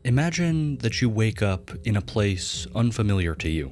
Imagine that you wake up in a place unfamiliar to you.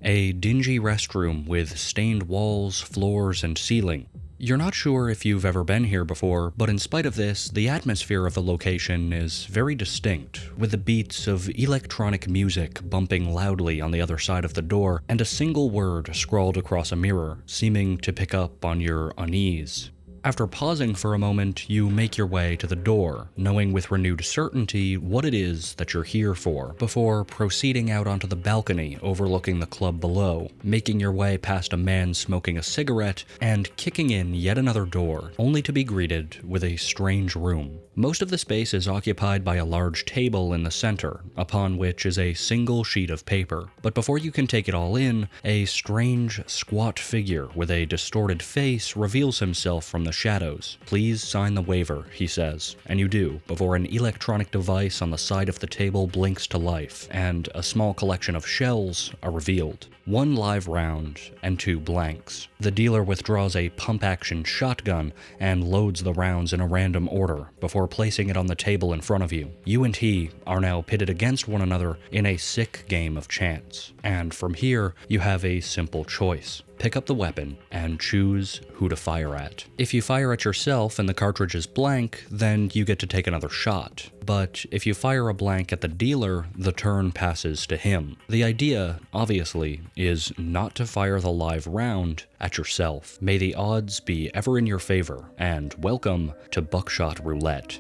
A dingy restroom with stained walls, floors, and ceiling. You're not sure if you've ever been here before, but in spite of this, the atmosphere of the location is very distinct, with the beats of electronic music bumping loudly on the other side of the door, and a single word scrawled across a mirror, seeming to pick up on your unease. After pausing for a moment, you make your way to the door, knowing with renewed certainty what it is that you're here for, before proceeding out onto the balcony overlooking the club below, making your way past a man smoking a cigarette, and kicking in yet another door, only to be greeted with a strange room. Most of the space is occupied by a large table in the center, upon which is a single sheet of paper. But before you can take it all in, a strange, squat figure with a distorted face reveals himself from the shadows. "Please sign the waiver," he says, and you do, before an electronic device on the side of the table blinks to life, and a small collection of shells are revealed. One live round and 2 blanks. The dealer withdraws a pump-action shotgun and loads the rounds in a random order before placing it on the table in front of you. You and he are now pitted against one another in a sick game of chance. And from here, you have a simple choice. Pick up the weapon and choose who to fire at. If you fire at yourself and the cartridge is blank, then you get to take another shot. But if you fire a blank at the dealer, the turn passes to him. The idea, obviously, is not to fire the live round at yourself. May the odds be ever in your favor, and welcome to Buckshot Roulette.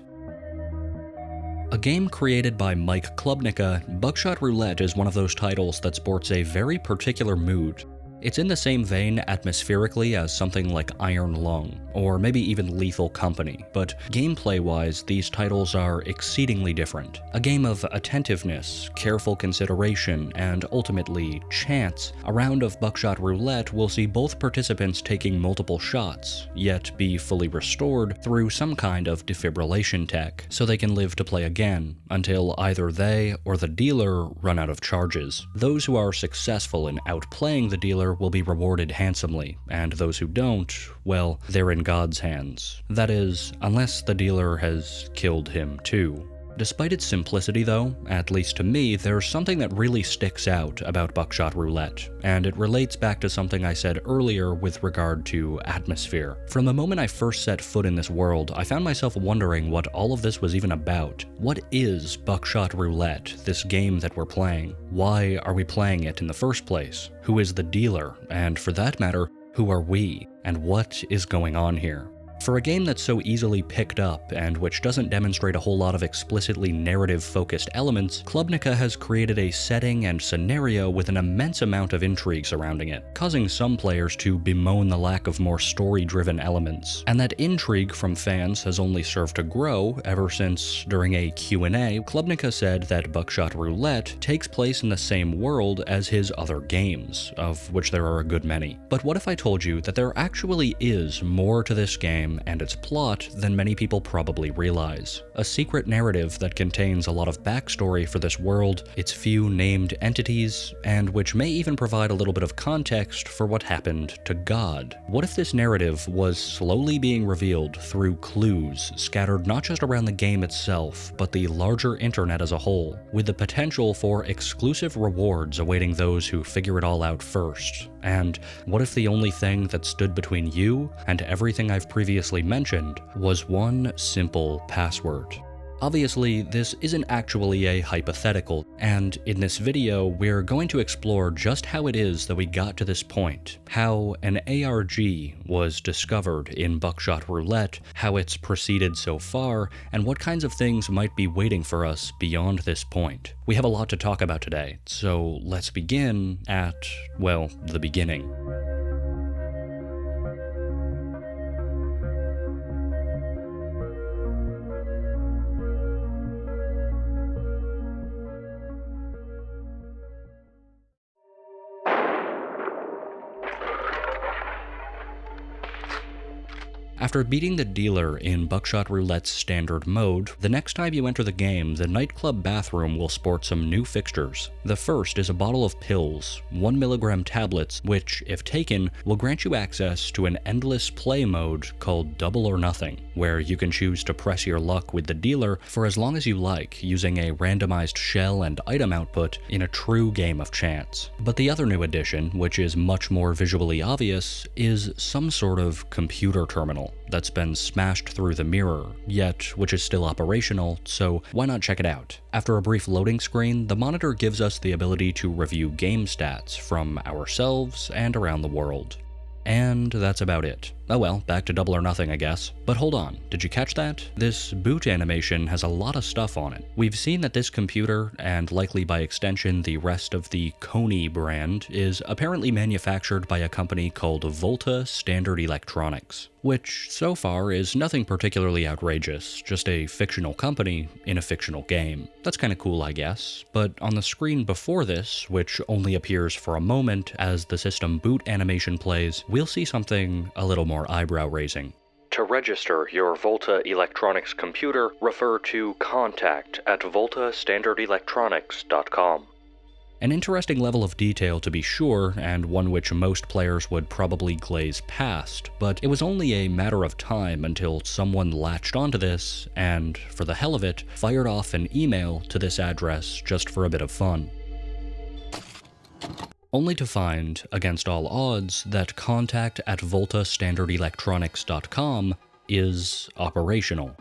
A game created by Mike Klubnica, Buckshot Roulette is one of those titles that sports a very particular mood. It's in the same vein atmospherically as something like Iron Lung, or maybe even Lethal Company, but gameplay-wise, these titles are exceedingly different. A game of attentiveness, careful consideration, and ultimately, chance. A round of Buckshot Roulette will see both participants taking multiple shots, yet be fully restored through some kind of defibrillation tech, so they can live to play again, until either they or the dealer run out of charges. Those who are successful in outplaying the dealer will be rewarded handsomely, and those who don't, well, they're in God's hands. That is, unless the dealer has killed him too. Despite its simplicity though, at least to me, there's something that really sticks out about Buckshot Roulette, and it relates back to something I said earlier with regard to atmosphere. From the moment I first set foot in this world, I found myself wondering what all of this was even about. What is Buckshot Roulette, this game that we're playing? Why are we playing it in the first place? Who is the dealer? And for that matter, who are we? And what is going on here? For a game that's so easily picked up and which doesn't demonstrate a whole lot of explicitly narrative-focused elements, Klubnica has created a setting and scenario with an immense amount of intrigue surrounding it, causing some players to bemoan the lack of more story-driven elements. And that intrigue from fans has only served to grow ever since, during a Q&A, Klubnica said that Buckshot Roulette takes place in the same world as his other games, of which there are a good many. But what if I told you that there actually is more to this game and its plot than many people probably realize? A secret narrative that contains a lot of backstory for this world, its few named entities, and which may even provide a little bit of context for what happened to God. What if this narrative was slowly being revealed through clues scattered not just around the game itself, but the larger internet as a whole, with the potential for exclusive rewards awaiting those who figure it all out first? And what if the only thing that stood between you and everything I've previously mentioned was one simple password? Obviously, this isn't actually a hypothetical, and in this video, we're going to explore just how it is that we got to this point, how an ARG was discovered in Buckshot Roulette, how it's proceeded so far, and what kinds of things might be waiting for us beyond this point. We have a lot to talk about today, so let's begin at, well, the beginning. After beating the dealer in Buckshot Roulette's standard mode, the next time you enter the game, the nightclub bathroom will sport some new fixtures. The first is a bottle of pills, 1 mg tablets, which, if taken, will grant you access to an endless play mode called Double or Nothing, where you can choose to press your luck with the dealer for as long as you like, using a randomized shell and item output in a true game of chance. But the other new addition, which is much more visually obvious, is some sort of computer terminal that's been smashed through the mirror, yet which is still operational, so why not check it out? After a brief loading screen, the monitor gives us the ability to review game stats from ourselves and around the world. And that's about it. Oh well, back to Double or Nothing, I guess. But hold on, did you catch that? This boot animation has a lot of stuff on it. We've seen that this computer, and likely by extension the rest of the Kony brand, is apparently manufactured by a company called Volta Standard Electronics, which so far is nothing particularly outrageous, just a fictional company in a fictional game. That's kinda cool, I guess, but on the screen before this, which only appears for a moment as the system boot animation plays, we'll see something a little more eyebrow-raising. To register your Volta Electronics computer, refer to contact@voltastandardelectronics.com. An interesting level of detail to be sure, and one which most players would probably glaze past, but it was only a matter of time until someone latched onto this and, for the hell of it, fired off an email to this address just for a bit of fun. Only to find, against all odds, that contact@voltastandardelectronics.com is operational.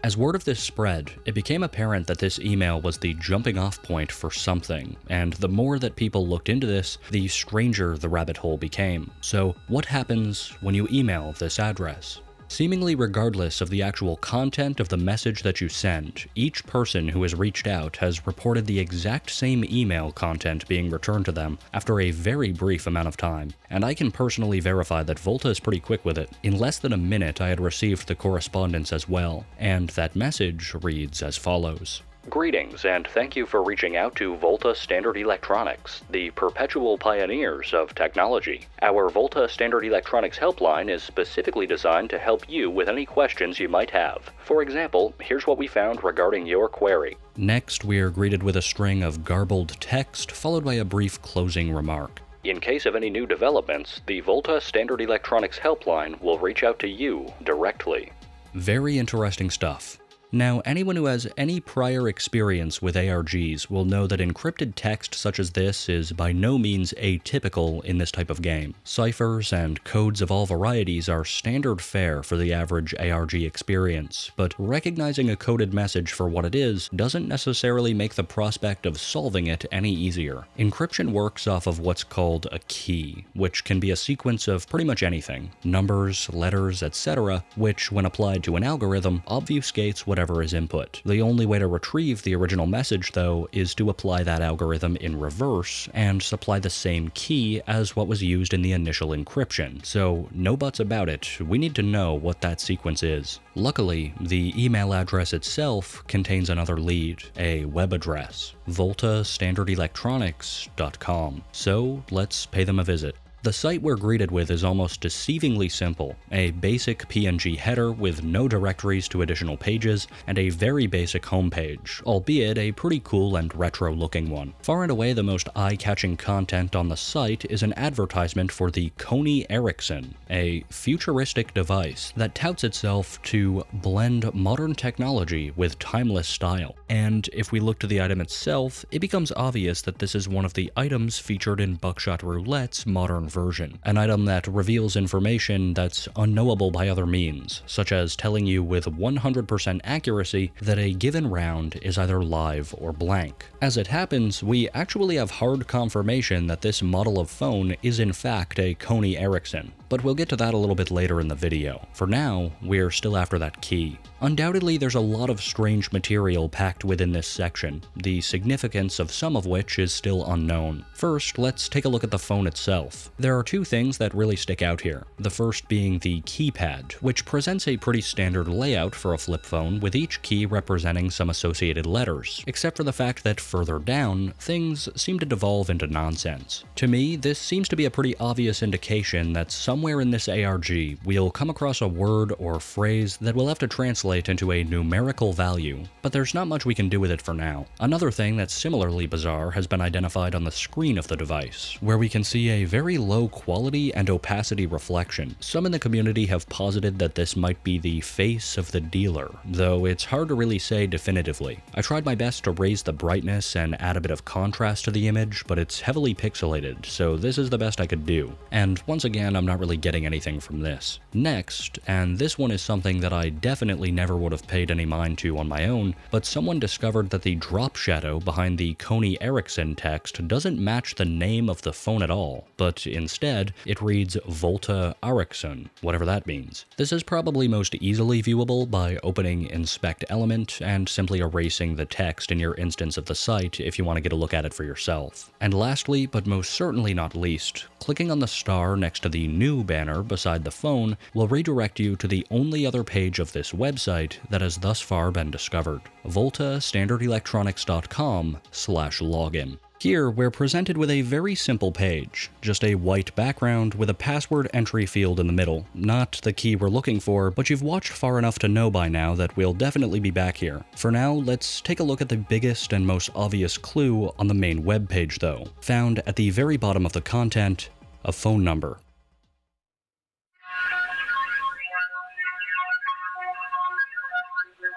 As word of this spread, it became apparent that this email was the jumping-off point for something, and the more that people looked into this, the stranger the rabbit hole became. So, what happens when you email this address? Seemingly regardless of the actual content of the message that you send, each person who has reached out has reported the exact same email content being returned to them after a very brief amount of time, and I can personally verify that Volta is pretty quick with it. In less than a minute I had received the correspondence as well, and that message reads as follows. Greetings, and thank you for reaching out to Volta Standard Electronics, the perpetual pioneers of technology. Our Volta Standard Electronics helpline is specifically designed to help you with any questions you might have. For example, here's what we found regarding your query. Next, we are greeted with a string of garbled text, followed by a brief closing remark. In case of any new developments, the Volta Standard Electronics helpline will reach out to you directly. Very interesting stuff. Now, anyone who has any prior experience with ARGs will know that encrypted text such as this is by no means atypical in this type of game. Ciphers and codes of all varieties are standard fare for the average ARG experience, but recognizing a coded message for what it is doesn't necessarily make the prospect of solving it any easier. Encryption works off of what's called a key, which can be a sequence of pretty much anything, numbers, letters, etc., which, when applied to an algorithm, obfuscates whatever is input. The only way to retrieve the original message, though, is to apply that algorithm in reverse and supply the same key as what was used in the initial encryption. So, no buts about it, we need to know what that sequence is. Luckily, the email address itself contains another lead, a web address, voltastandardelectronics.com. So, let's pay them a visit. The site we're greeted with is almost deceivingly simple, a basic PNG header with no directories to additional pages, and a very basic homepage, albeit a pretty cool and retro-looking one. Far and away the most eye-catching content on the site is an advertisement for the Kony Ericsson, a futuristic device that touts itself to blend modern technology with timeless style. And if we look to the item itself, it becomes obvious that this is one of the items featured in Buckshot Roulette's modern version, an item that reveals information that's unknowable by other means, such as telling you with 100% accuracy that a given round is either live or blank. As it happens, we actually have hard confirmation that this model of phone is in fact a Kony Ericsson, but we'll get to that a little bit later in the video. For now, we're still after that key. Undoubtedly, there's a lot of strange material packed within this section, the significance of some of which is still unknown. First, let's take a look at the phone itself. There are two things that really stick out here. The first being the keypad, which presents a pretty standard layout for a flip phone, with each key representing some associated letters, except for the fact that further down, things seem to devolve into nonsense. To me, this seems to be a pretty obvious indication that someone somewhere in this ARG, we'll come across a word or phrase that we'll have to translate into a numerical value, but there's not much we can do with it for now. Another thing that's similarly bizarre has been identified on the screen of the device, where we can see a very low quality and opacity reflection. Some in the community have posited that this might be the face of the dealer, though it's hard to really say definitively. I tried my best to raise the brightness and add a bit of contrast to the image, but it's heavily pixelated, so this is the best I could do. And once again, I'm not really getting anything from this. Next, and this one is something that I definitely never would have paid any mind to on my own, but someone discovered that the drop shadow behind the Coney Ericsson text doesn't match the name of the phone at all, but instead, it reads Volta Ericsson, whatever that means. This is probably most easily viewable by opening Inspect Element and simply erasing the text in your instance of the site if you want to get a look at it for yourself. And lastly, but most certainly not least, clicking on the star next to the New banner beside the phone will redirect you to the only other page of this website that has thus far been discovered, voltastandardelectronics.com/login. Here, we're presented with a very simple page, just a white background with a password entry field in the middle. Not the key we're looking for, but you've watched far enough to know by now that we'll definitely be back here. For now, let's take a look at the biggest and most obvious clue on the main web page though, found at the very bottom of the content, a phone number.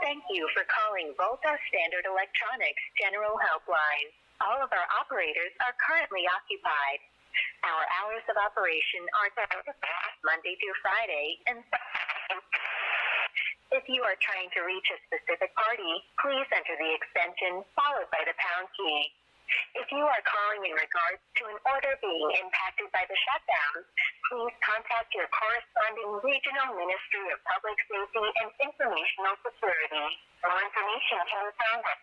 Thank you for calling Volta Standard Electronics General Helpline. All of our operators are currently occupied. Our hours of operation are Monday through Friday, and if you are trying to reach a specific party, please enter the extension followed by the pound key. If you are calling in regards to an order being impacted by the shutdown, please contact your corresponding regional Ministry of Public Safety and Informational Security. More information can be found at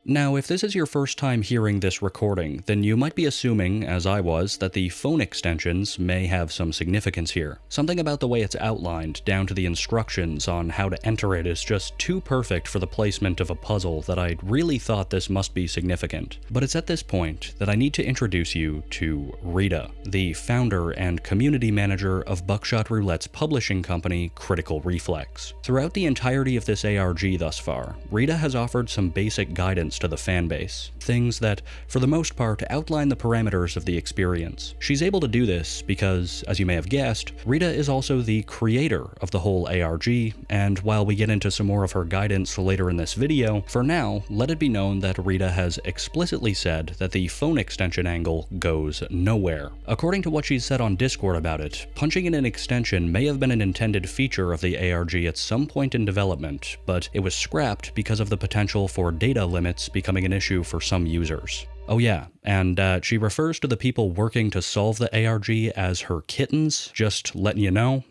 Now, if this is your first time hearing this recording, then you might be assuming, as I was, that the phone extensions may have some significance here. Something about the way it's outlined, down to the instructions on how to enter it, is just too perfect for the placement of a puzzle that I really thought this must be significant. But it's at this point that I need to introduce you to Rita, the founder and community manager of Buckshot Roulette's publishing company, Critical Reflex. Throughout the entirety of this ARG thus far, Rita has offered some basic guidance to the fanbase, things that, for the most part, outline the parameters of the experience. She's able to do this because, as you may have guessed, Rita is also the creator of the whole ARG, and while we get into some more of her guidance later in this video, for now, let it be known that Rita has explicitly said that the phone extension angle goes nowhere. According to what she's said on Discord about it, punching in an extension may have been an intended feature of the ARG at some point in development, but it was scrapped because of the potential for data limits becoming an issue for some users. Oh yeah, and she refers to the people working to solve the ARG as her kittens, just letting you know.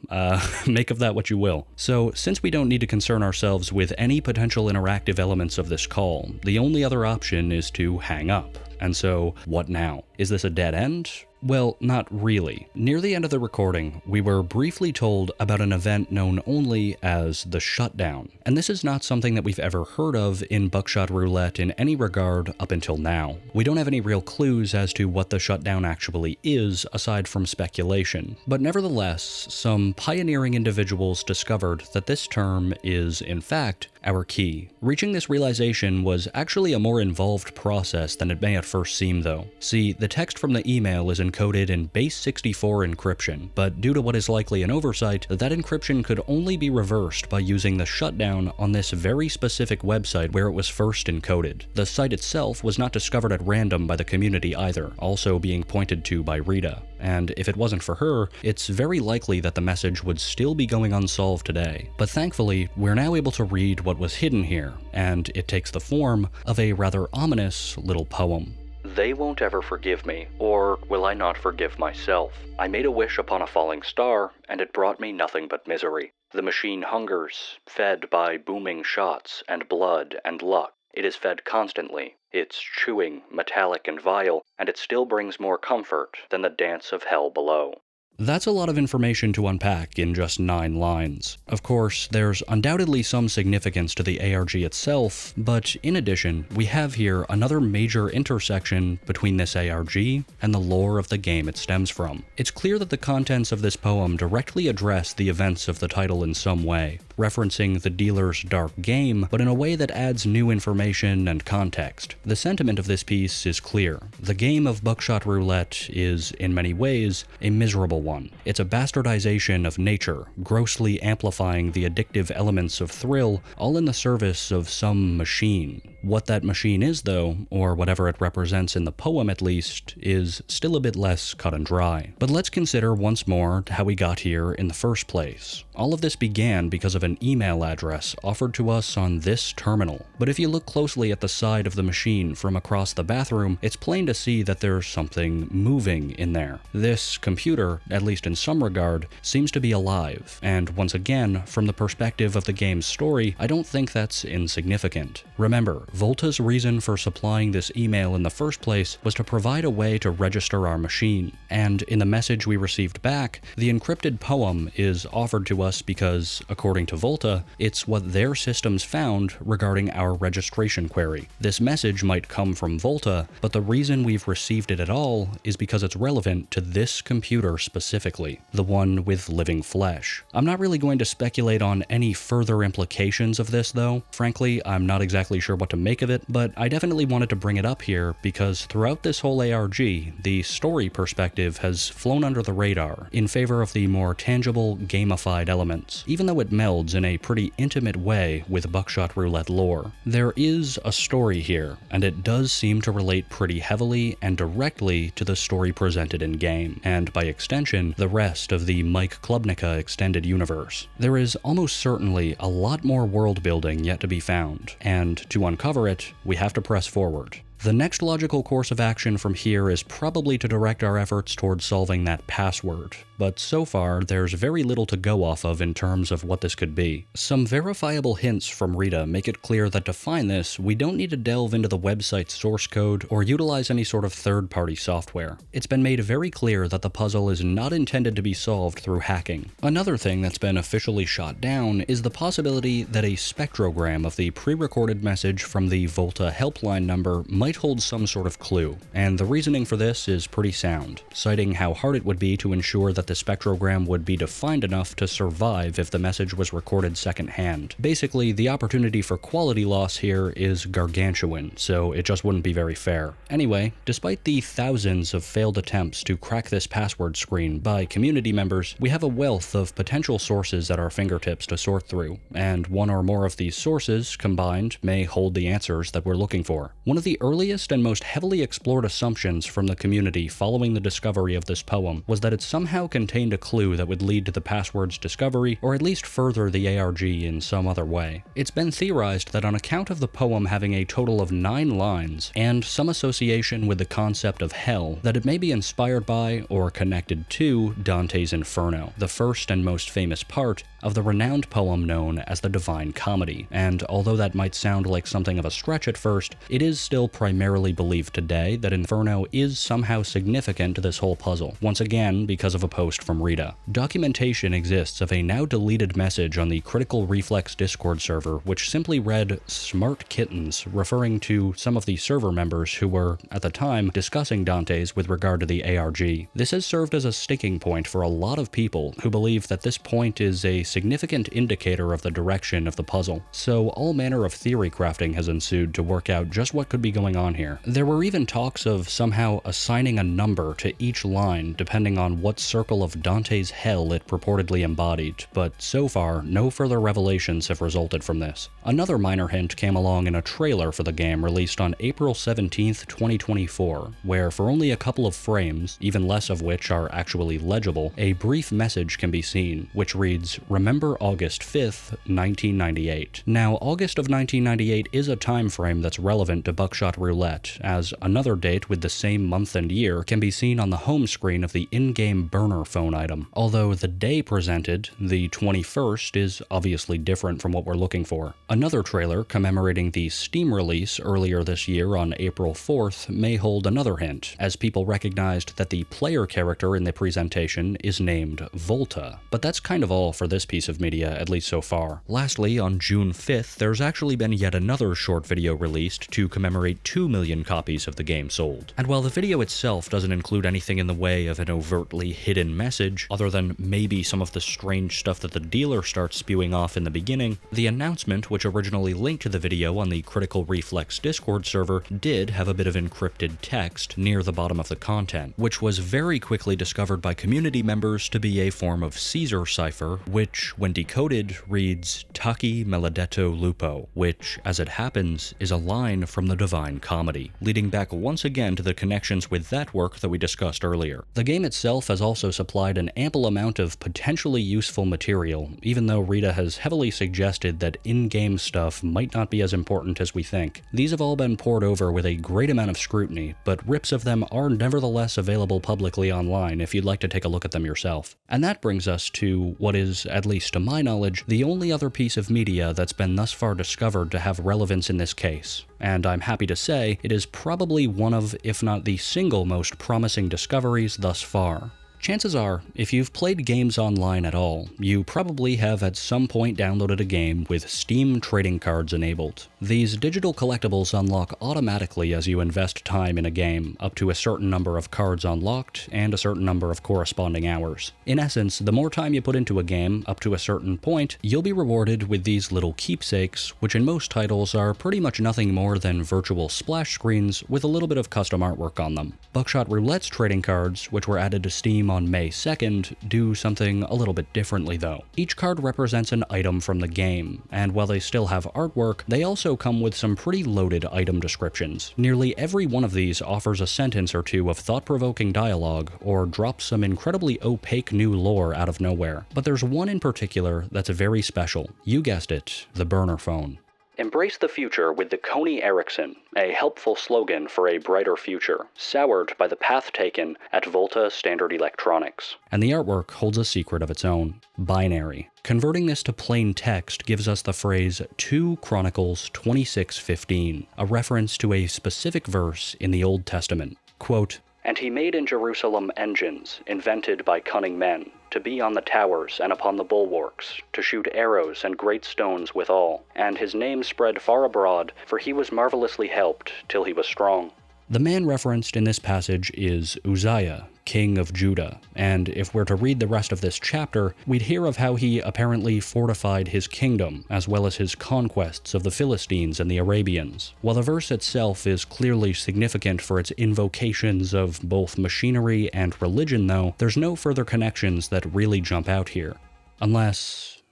Make of that what you will. So, since we don't need to concern ourselves with any potential interactive elements of this call, the only other option is to hang up. And so, what now? Is this a dead end? Well, not really. Near the end of the recording, we were briefly told about an event known only as the shutdown. And this is not something that we've ever heard of in Buckshot Roulette in any regard up until now. We don't have any real clues as to what the shutdown actually is, aside from speculation. But nevertheless, some pioneering individuals discovered that this term is, in fact, our key. Reaching this realization was actually a more involved process than it may at first seem though. See, the text from the email is encoded in base 64 encryption, but due to what is likely an oversight, that encryption could only be reversed by using the shutdown on this very specific website where it was first encoded. The site itself was not discovered at random by the community either, also being pointed to by Rita. And if it wasn't for her, it's very likely that the message would still be going unsolved today. But thankfully, we're now able to read what was hidden here, and it takes the form of a rather ominous little poem. They won't ever forgive me, or will I not forgive myself? I made a wish upon a falling star, and it brought me nothing but misery. The machine hungers, fed by booming shots and blood and luck. It is fed constantly. It's chewing, metallic and vile, and it still brings more comfort than the dance of hell below. That's a lot of information to unpack in just 9 lines. Of course, there's undoubtedly some significance to the ARG itself, but in addition, we have here another major intersection between this ARG and the lore of the game it stems from. It's clear that the contents of this poem directly address the events of the title in some way, referencing the dealer's dark game, but in a way that adds new information and context. The sentiment of this piece is clear. The game of Buckshot Roulette is, in many ways, a miserable one. It's a bastardization of nature, grossly amplifying the addictive elements of thrill, all in the service of some machine. What that machine is, though, or whatever it represents in the poem at least, is still a bit less cut and dry. But let's consider once more how we got here in the first place. All of this began because of an email address offered to us on this terminal. But if you look closely at the side of the machine from across the bathroom, it's plain to see that there's something moving in there. This computer, at least in some regard, seems to be alive. And once again, from the perspective of the game's story, I don't think that's insignificant. Remember, Volta's reason for supplying this email in the first place was to provide a way to register our machine. And in the message we received back, the encrypted poem is offered to us because, according to Volta, it's what their systems found regarding our registration query. This message might come from Volta, but the reason we've received it at all is because it's relevant to this computer specifically, the one with living flesh. I'm not really going to speculate on any further implications of this though. Frankly, I'm not exactly sure what to make of it, but I definitely wanted to bring it up here because throughout this whole ARG, the story perspective has flown under the radar in favor of the more tangible, gamified elements, even though it melds in a pretty intimate way with Buckshot Roulette lore. There is a story here, and it does seem to relate pretty heavily and directly to the story presented in-game, and by extension, the rest of the Mike Klubnica extended universe. There is almost certainly a lot more world building yet to be found, and to uncover it, we have to press forward. The next logical course of action from here is probably to direct our efforts towards solving that password, but so far there's very little to go off of in terms of what this could be. Some verifiable hints from Rita make it clear that to find this, we don't need to delve into the website's source code or utilize any sort of third-party software. It's been made very clear that the puzzle is not intended to be solved through hacking. Another thing that's been officially shot down is the possibility that a spectrogram of the pre-recorded message from the Volta helpline number might hold some sort of clue, and the reasoning for this is pretty sound, citing how hard it would be to ensure that the spectrogram would be defined enough to survive if the message was recorded secondhand. Basically, the opportunity for quality loss here is gargantuan, so it just wouldn't be very fair. Anyway, despite the thousands of failed attempts to crack this password screen by community members, we have a wealth of potential sources at our fingertips to sort through, and one or more of these sources, combined, may hold the answers that we're looking for. One of the earliest and most heavily explored assumptions from the community following the discovery of this poem was that it somehow contained a clue that would lead to the password's discovery, or at least further the ARG in some other way. It's been theorized that on account of the poem having a total of 9 lines, and some association with the concept of hell, that it may be inspired by, or connected to, Dante's Inferno, the first and most famous part of the renowned poem known as the Divine Comedy. And although that might sound like something of a stretch at first, it is still primarily believed today that Inferno is somehow significant to this whole puzzle, once again because of a post from Rita. Documentation exists of a now deleted message on the Critical Reflex Discord server which simply read "smart kittens," referring to some of the server members who were, at the time, discussing Dante's with regard to the ARG. This has served as a sticking point for a lot of people who believe that this point is a significant indicator of the direction of the puzzle, so all manner of theory crafting has ensued to work out just what could be going on here. There were even talks of somehow assigning a number to each line depending on what circle of Dante's hell it purportedly embodied, but so far, no further revelations have resulted from this. Another minor hint came along in a trailer for the game released on April 17th, 2024, where for only a couple of frames, even less of which are actually legible, a brief message can be seen, which reads, "Remember August 5th, 1998. Now, August of 1998 is a time frame that's relevant to Buckshot Roulette, as another date with the same month and year can be seen on the home screen of the in-game burner phone item, although the day presented, the 21st, is obviously different from what we're looking for. Another trailer commemorating the Steam release earlier this year on April 4th may hold another hint, as people recognized that the player character in the presentation is named Volta. But that's kind of all for this piece of media, at least so far. Lastly, on June 5th, there's actually been yet another short video released to commemorate 2 million copies of the game sold. And while the video itself doesn't include anything in the way of an overtly hidden message, other than maybe some of the strange stuff that the dealer starts spewing off in the beginning, the announcement, which originally linked to the video on the Critical Reflex Discord server, did have a bit of encrypted text near the bottom of the content, which was very quickly discovered by community members to be a form of Caesar cipher, which, when decoded, reads Taki Maledetto Lupo, which, as it happens, is a line from the Divine Comedy, leading back once again to the connections with that work that we discussed earlier. The game itself has also supplied an ample amount of potentially useful material, even though Rita has heavily suggested that in-game stuff might not be as important as we think. These have all been poured over with a great amount of scrutiny, but rips of them are nevertheless available publicly online if you'd like to take a look at them yourself. And that brings us to what is, at least to my knowledge, the only other piece of media that's been thus far discovered to have relevance in this case. And I'm happy to say it is probably one of, if not the single most promising discoveries thus far. Chances are, if you've played games online at all, you probably have at some point downloaded a game with Steam trading cards enabled. These digital collectibles unlock automatically as you invest time in a game, up to a certain number of cards unlocked and a certain number of corresponding hours. In essence, the more time you put into a game, up to a certain point, you'll be rewarded with these little keepsakes, which in most titles are pretty much nothing more than virtual splash screens with a little bit of custom artwork on them. Buckshot Roulette's trading cards, which were added to Steam on May 2nd, do something a little bit differently though. Each card represents an item from the game, and while they still have artwork, they also come with some pretty loaded item descriptions. Nearly every one of these offers a sentence or two of thought-provoking dialogue, or drops some incredibly opaque new lore out of nowhere. But there's one in particular that's very special. You guessed it, the burner phone. Embrace the future with the Coney Ericsson, a helpful slogan for a brighter future, soured by the path taken at Volta Standard Electronics. And the artwork holds a secret of its own. Binary. Converting this to plain text gives us the phrase 2 Chronicles 26:15, a reference to a specific verse in the Old Testament. Quote, "And he made in Jerusalem engines, invented by cunning men, to be on the towers and upon the bulwarks, to shoot arrows and great stones withal. And his name spread far abroad, for he was marvelously helped till he was strong." The man referenced in this passage is Uzziah, king of Judah, and if we're to read the rest of this chapter, we'd hear of how he apparently fortified his kingdom, as well as his conquests of the Philistines and the Arabians. While the verse itself is clearly significant for its invocations of both machinery and religion though, there's no further connections that really jump out here. Unless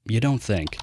you don't think.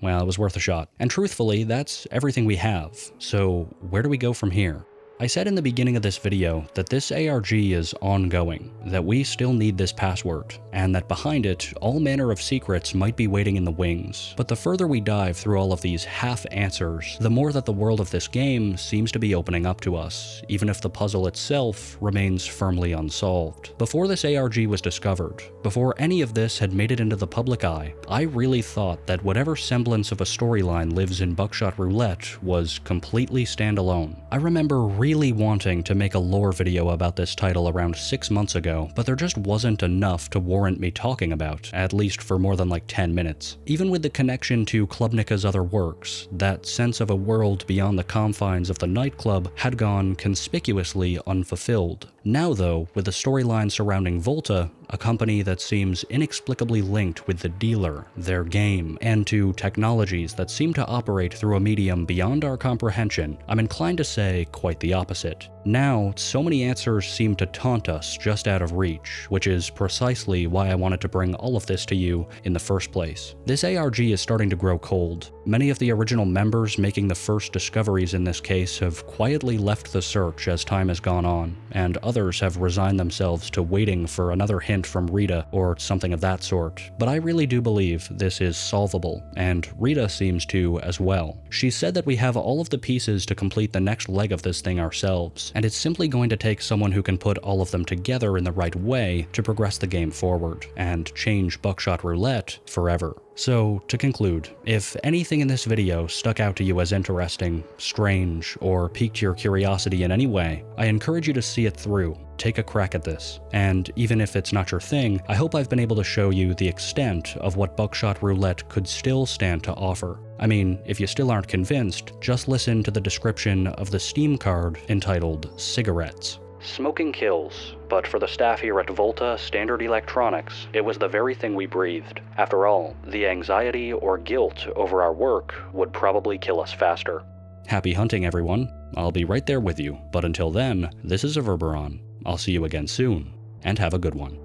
Well, it was worth a shot. And truthfully, that's everything we have. So where do we go from here? I said in the beginning of this video that this ARG is ongoing, that we still need this password, and that behind it, all manner of secrets might be waiting in the wings. But the further we dive through all of these half-answers, the more that the world of this game seems to be opening up to us, even if the puzzle itself remains firmly unsolved. Before this ARG was discovered, before any of this had made it into the public eye, I really thought that whatever semblance of a storyline lives in Buckshot Roulette was completely standalone. I remember really wanting to make a lore video about this title around 6 months ago, but there just wasn't enough to warrant me talking about, at least for more than like 10 minutes. Even with the connection to Klubnika's other works, that sense of a world beyond the confines of the nightclub had gone conspicuously unfulfilled. Now though, with the storyline surrounding Volta, a company that seems inexplicably linked with the dealer, their game, and to technologies that seem to operate through a medium beyond our comprehension, I'm inclined to say quite the opposite. Now, so many answers seem to taunt us just out of reach, which is precisely why I wanted to bring all of this to you in the first place. This ARG is starting to grow cold. Many of the original members making the first discoveries in this case have quietly left the search as time has gone on, and others have resigned themselves to waiting for another hint from Rita or something of that sort. But I really do believe this is solvable, and Rita seems to as well. She said that we have all of the pieces to complete the next leg of this thing ourselves, and it's simply going to take someone who can put all of them together in the right way to progress the game forward, and change Buckshot Roulette forever. So, to conclude, if anything in this video stuck out to you as interesting, strange, or piqued your curiosity in any way, I encourage you to see it through, take a crack at this, and even if it's not your thing, I hope I've been able to show you the extent of what Buckshot Roulette could still stand to offer. I mean, if you still aren't convinced, just listen to the description of the Steam card entitled Cigarettes. Smoking kills, but for the staff here at Volta Standard Electronics, it was the very thing we breathed. After all, the anxiety or guilt over our work would probably kill us faster. Happy hunting, everyone. I'll be right there with you, but until then, this is Averberon. I'll see you again soon, and have a good one.